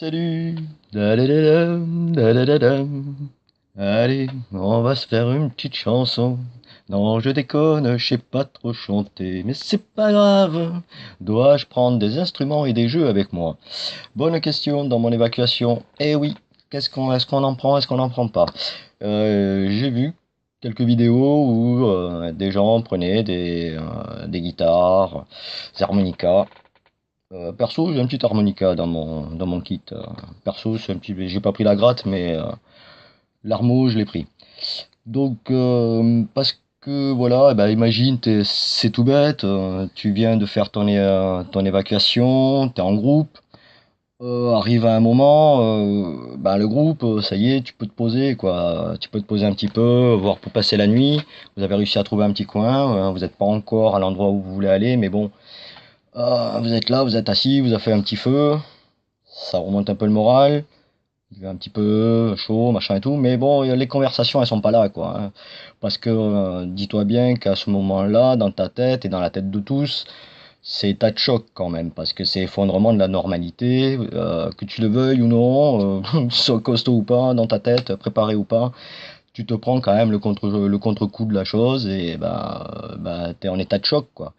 Salut. Da-da-da-dam, da-da-da-dam. Allez, on va se faire une petite chanson. Non, je déconne, je sais pas trop chanter, mais c'est pas grave. Dois-je prendre des instruments et des jeux avec moi? Bonne question dans mon évacuation. Eh oui, est-ce qu'on en prend, est-ce qu'on n'en prend pas? J'ai vu quelques vidéos où des gens prenaient des guitares, des harmonicas. Perso, j'ai un petit harmonica dans mon kit. Perso, c'est un petit, j'ai pas pris la gratte, mais l'armo, je l'ai pris. Donc, parce que voilà, eh ben, imagine, c'est tout bête. Tu viens de faire ton évacuation, t'es en groupe. Arrive à un moment, ben, le groupe, ça y est, tu peux te poser, quoi. Tu peux te poser un petit peu, voir pour passer la nuit. Vous avez réussi à trouver un petit coin. Vous n'êtes pas encore à l'endroit où vous voulez aller, mais bon, vous êtes là, vous êtes assis, vous avez fait un petit feu. Ça remonte un peu le moral, il fait un petit peu chaud, machin et tout, mais bon, les conversations, elles sont pas là, quoi, hein. Parce que dis-toi bien qu'à ce moment-là, dans ta tête et dans la tête de tous, c'est état de choc quand même, parce que c'est effondrement de la normalité, que tu le veuilles ou non, sois costaud ou pas, dans ta tête, préparé ou pas, tu te prends quand même le contre-coup de la chose et bah, t'es en état de choc, quoi.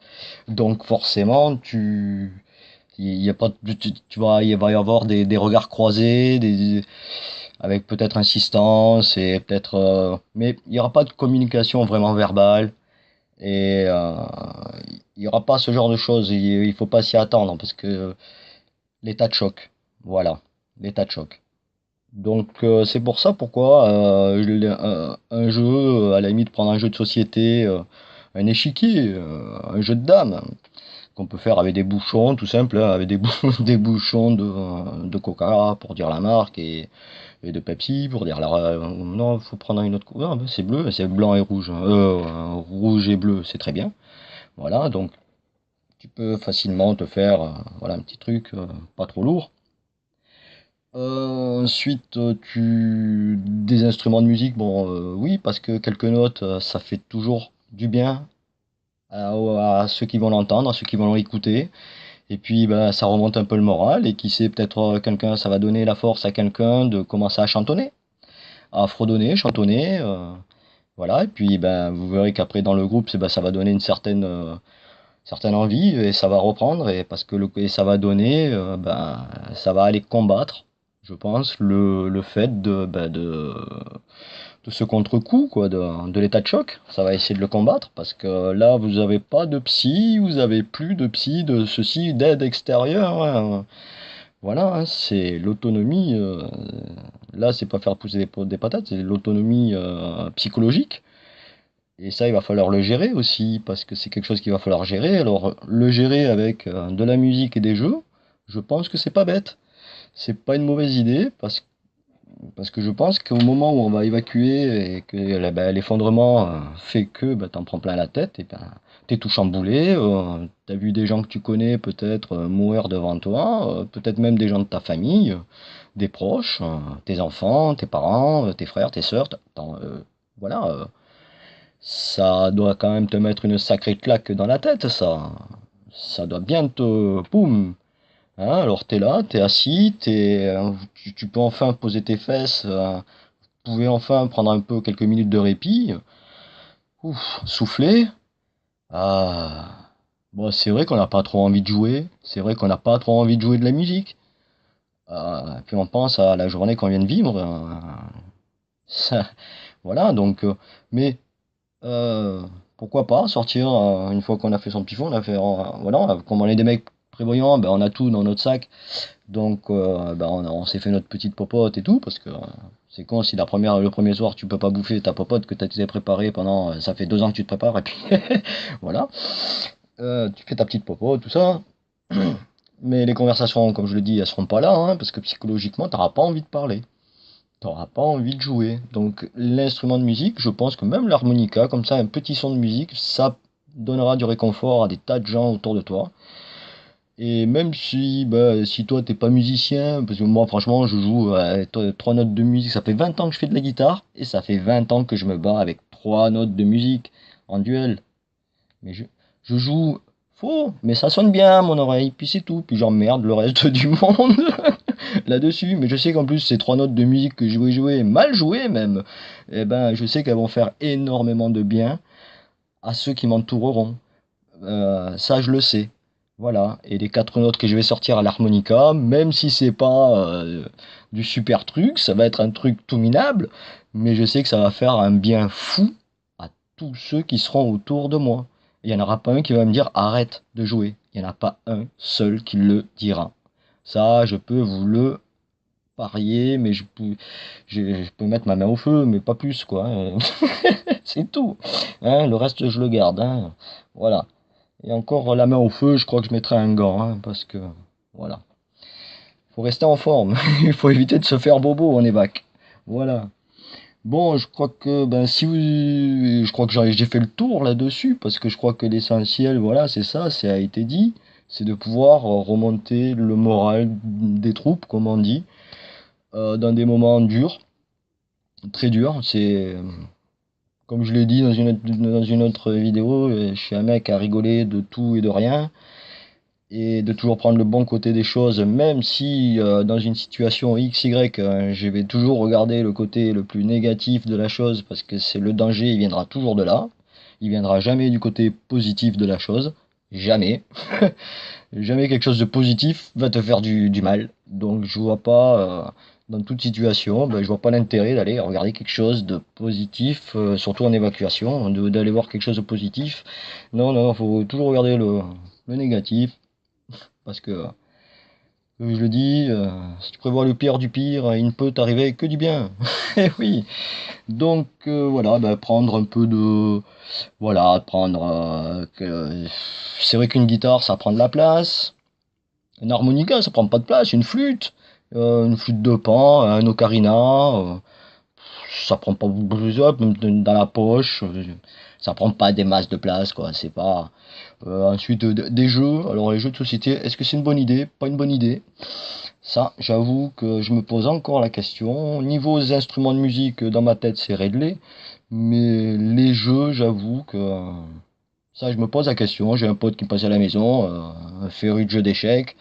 Donc forcément, il y a pas, il va y avoir des regards croisés, avec peut-être insistance et peut-être, mais il n'y aura pas de communication vraiment verbale et il n'y aura pas ce genre de choses. Il faut pas s'y attendre parce que l'état de choc, voilà, l'état de choc. Donc c'est pour ça pourquoi un jeu, à la limite prendre un jeu de société, un échiquier, un jeu de dames qu'on peut faire avec des bouchons, tout simple, hein, avec des bouchons de Coca pour dire la marque et de Pepsi pour dire non, faut prendre une autre couleur. C'est bleu, c'est blanc et rouge, hein. Rouge et bleu, c'est très bien. Voilà, donc tu peux facilement te faire voilà, un petit truc pas trop lourd. Ensuite, des instruments de musique, bon, oui, parce que quelques notes, ça fait toujours du bien à ceux qui vont l'entendre, à ceux qui vont l'écouter. Et puis, ben, ça remonte un peu le moral. Et qui sait, peut-être quelqu'un, ça va donner la force à quelqu'un de commencer à chantonner, à fredonner, chantonner. Voilà. Et puis, ben, vous verrez qu'après, dans le groupe, ben, ça va donner une certaine envie et ça va reprendre. Et parce que et ça va donner, ben, ça va aller combattre, je pense, le fait de ce contre-coup, quoi, de l'état de choc. Ça va essayer de le combattre parce que là, vous avez pas de psy, vous avez plus de psy, de ceci, d'aide extérieure, hein. Voilà, hein, c'est l'autonomie. Là, c'est pas faire pousser des patates, c'est l'autonomie psychologique. Et ça, il va falloir le gérer aussi parce que c'est quelque chose qu'il va falloir gérer. Alors, le gérer avec de la musique et des jeux, je pense que c'est pas bête. C'est pas une mauvaise idée parce que je pense qu'au moment où on va évacuer et que l'effondrement fait que t'en prends plein la tête, et ben, t'es tout chamboulé, t'as vu des gens que tu connais peut-être mourir devant toi, peut-être même des gens de ta famille, des proches, tes enfants, tes parents, tes frères, tes sœurs, voilà, ça doit quand même te mettre une sacrée claque dans la tête, ça. Ça doit bien te... Boum! Hein, alors t'es là, t'es assis, tu peux enfin poser tes fesses, vous pouvez enfin prendre un peu quelques minutes de répit, ouf, souffler. Ah, bon, c'est vrai qu'on n'a pas trop envie de jouer, c'est vrai qu'on n'a pas trop envie de jouer de la musique. Puis on pense à la journée qu'on vient de vivre. Ça- voilà, donc, mais euh, pourquoi pas sortir une fois qu'on a fait son petit fond, on a fait, voilà, comme on est des mecs prévoyants, ben, on a tout dans notre sac. Donc, bah, on s'est fait notre petite popote et tout, parce que c'est con si le premier soir tu peux pas bouffer ta popote que tu t'es préparé pendant, ça fait 2 ans que tu te prépares, et puis voilà. Tu fais ta petite popote, tout ça. Mais les conversations, comme je le dis, elles seront pas là, hein, parce que psychologiquement, t'auras pas envie de parler. T'auras pas envie de jouer. Donc, l'instrument de musique, je pense que même l'harmonica, comme ça, un petit son de musique, ça donnera du réconfort à des tas de gens autour de toi. Et même si, bah, si toi t'es pas musicien, parce que moi franchement je joue trois notes de musique, ça fait 20 ans que je fais de la guitare, et ça fait 20 ans que je me bats avec 3 notes de musique en duel. Mais je joue faux, mais ça sonne bien à mon oreille, puis c'est tout, puis j'emmerde le reste du monde. là-dessus. Mais je sais qu'en plus, ces 3 notes de musique que je vais jouer, mal jouées même, eh ben, je sais qu'elles vont faire énormément de bien à ceux qui m'entoureront. Ça, je le sais. Voilà. Et les 4 notes que je vais sortir à l'harmonica, même si c'est pas du super truc, ça va être un truc tout minable, mais je sais que ça va faire un bien fou à tous ceux qui seront autour de moi. Il n'y en aura pas un qui va me dire arrête de jouer. Il n'y en a pas un seul qui le dira. Ça, je peux vous le parier, mais je peux mettre ma main au feu, mais pas plus, quoi. C'est tout. Hein, le reste, je le garde. Hein. Voilà. Et encore la main au feu, je crois que je mettrai un gant, hein, parce que voilà. Faut rester en forme. Il faut éviter de se faire bobo en évac. Voilà. Bon, je crois que ben si vous, je crois que j'ai fait le tour là-dessus, parce que je crois que l'essentiel, voilà, c'est ça, ça a été dit, c'est de pouvoir remonter le moral des troupes, comme on dit, dans des moments durs, très durs. C'est comme je l'ai dit dans une autre vidéo, je suis un mec à rigoler de tout et de rien. Et de toujours prendre le bon côté des choses, même si dans une situation X, Y, je vais toujours regarder le côté le plus négatif de la chose, parce que c'est le danger, il viendra toujours de là. Il viendra jamais du côté positif de la chose. Jamais. Jamais quelque chose de positif va te faire du mal. Donc je vois pas, dans toute situation, ben, je vois pas l'intérêt d'aller regarder quelque chose de positif, surtout en évacuation, d'aller voir quelque chose de positif. Non, non, faut toujours regarder le négatif. Parce que, comme je le dis, si tu prévois le pire du pire, il ne peut t'arriver que du bien. Eh oui. Donc voilà, bah, prendre un peu de... Voilà, prendre... c'est vrai qu'une guitare, ça prend de la place. Une harmonica, ça prend pas de place. Une flûte de pan, un ocarina, ça prend pas même dans la poche. Ça prend pas des masses de place, quoi. C'est pas... ensuite, des jeux. Alors, les jeux de société, est-ce que c'est une bonne idée? Pas une bonne idée. Ça, j'avoue que je me pose encore la question. Niveau des instruments de musique, dans ma tête, c'est réglé. Mais les jeux, j'avoue que ça, je me pose la question. J'ai un pote qui passe à la maison, un féru de jeux d'échecs.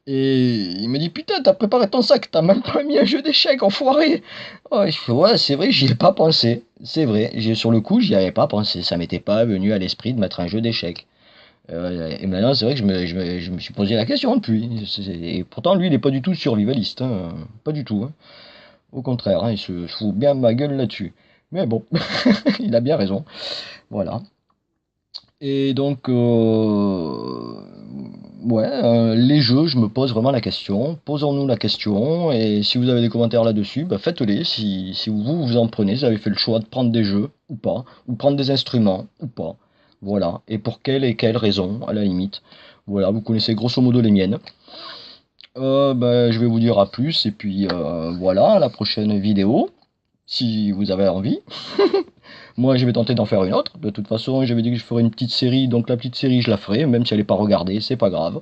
Et il me dit, putain, t'as préparé ton sac, t'as même pas mis un jeu d'échecs, enfoiré. Oh, je fais, ouais, c'est vrai, j'y ai pas pensé. C'est vrai, sur le coup, j'y avais pas pensé. Ça m'était pas venu à l'esprit de mettre un jeu d'échecs. Et maintenant, c'est vrai que je me suis posé la question depuis. Et pourtant, lui, il est pas du tout survivaliste. Hein. Pas du tout. Hein. Au contraire, hein, il se fout bien ma gueule là-dessus. Mais bon, il a bien raison. Voilà. Et donc, ouais, les jeux, je me pose vraiment la question. Posons-nous la question. Et si vous avez des commentaires là-dessus, bah, faites-les. Si vous en prenez, si vous avez fait le choix de prendre des jeux ou pas, ou prendre des instruments ou pas. Voilà. Et pour quelle et quelle raison, à la limite. Voilà, vous connaissez grosso modo les miennes. Bah, je vais vous dire à plus. Et puis, voilà, à la prochaine vidéo, si vous avez envie. Moi, je vais tenter d'en faire une autre. De toute façon, j'avais dit que je ferais une petite série, donc la petite série, je la ferai, même si elle n'est pas regardée, c'est pas grave.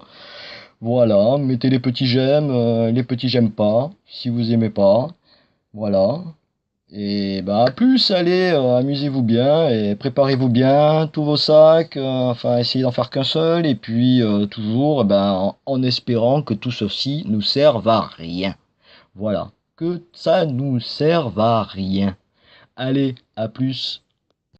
Voilà, mettez les petits j'aime pas, si vous aimez pas. Voilà. Et bah, à plus, allez, amusez-vous bien et préparez-vous bien, tous vos sacs, enfin, essayez d'en faire qu'un seul, et puis toujours, eh ben, en espérant que tout ceci nous serve à rien. Voilà, que ça nous serve à rien. Allez, à plus.